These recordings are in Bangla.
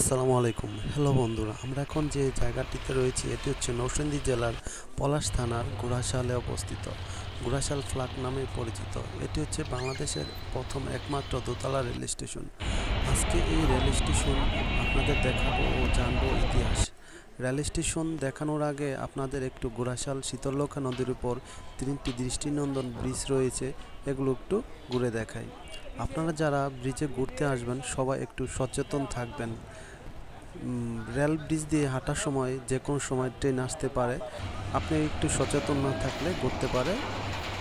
আসসালামু আলাইকুম। হ্যালো বন্ধুরা, আমরা এখন যে জায়গাটিতে রয়েছি এটি হচ্ছে নরসিংদী জেলার পলাশ থানার গোড়াশালে অবস্থিত। গোড়াশাল ফ্ল্যাগ নামে পরিচিত। এটি হচ্ছে বাংলাদেশের প্রথম একমাত্র দোতলা রেল স্টেশন। আজকে এই রেল স্টেশন আপনাদের দেখাবো ও জানবো ইতিহাস। রেল স্টেশন দেখানোর আগে আপনাদের একটু গোড়াশাল শীতলক্ষ্যা নদীর উপর তিনটি দৃষ্টিনন্দন ব্রিজ রয়েছে, এগুলো একটু ঘুরে দেখাই। আপনারা যারা ব্রিজে ঘুরতে আসবেন সবাই একটু সচেতন থাকবেন। রেল ব্রিজ দিয়ে হাঁটার সময় যে কোনো সময় ট্রেন আসতে পারে, আপনি একটু সচেতন না থাকলে ঘটতে পারে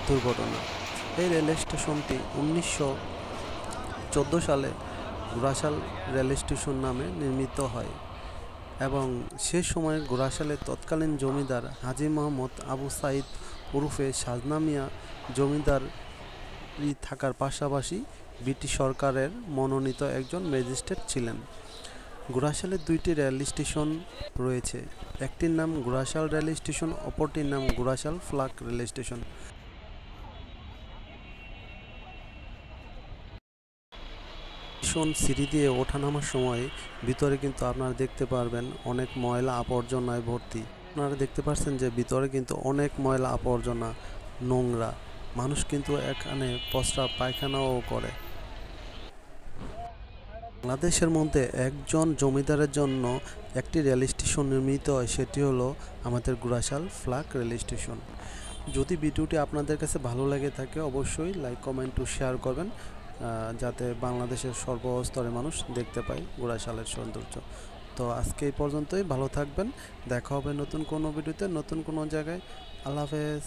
দুর্ঘটনা। এই রেল স্টেশনটি 1914 সালে গোড়াশাল রেল স্টেশন নামে নির্মিত হয় এবং সে সময় গোড়াশালের তৎকালীন জমিদার হাজী মোহাম্মদ আবু সাইদ ওরফে সাজনা মিয়া জমিদারি থাকার পাশাপাশি ব্রিটিশ সরকারের মনোনীত একজন ম্যাজিস্ট্রেট ছিলেন। গোড়াশালে দুইটি রেল স্টেশন রয়েছে, একটির নাম গোড়াশাল রেল স্টেশন, অপরটির নাম গোড়াশাল ফ্ল্যাগ রেল স্টেশন। স্টেশন সিঁড়ি দিয়ে ওঠানামার সময় ভিতরে কিন্তু আপনারা দেখতে পারবেন অনেক ময়লা আবর্জনায় ভর্তি। আপনারা দেখতে পাচ্ছেন যে ভিতরে কিন্তু অনেক ময়লা আবর্জনা, নোংরা। মানুষ কিন্তু এখানে প্রস্রাব পায়খানাও করে। বাংলাদেশের মধ্যে একজন জমিদারের জন্য একটি রেল স্টেশন নির্মিত হয়, সেটি হলো আমাদের গোড়াশাল ফ্ল্যাগ রেল স্টেশন। যদি ভিডিওটি আপনাদের কাছে ভালো লেগে থাকে অবশ্যই লাইক কমেন্ট ও শেয়ার করবেন, যাতে বাংলাদেশের সর্বস্তরের মানুষ দেখতে পায় গোড়াশালের সৌন্দর্য। তো আজকে এই পর্যন্তই, ভালো থাকবেন। দেখা হবে নতুন কোনো ভিডিওতে, নতুন কোনো জায়গায়। আল্লাহ হাফেজ।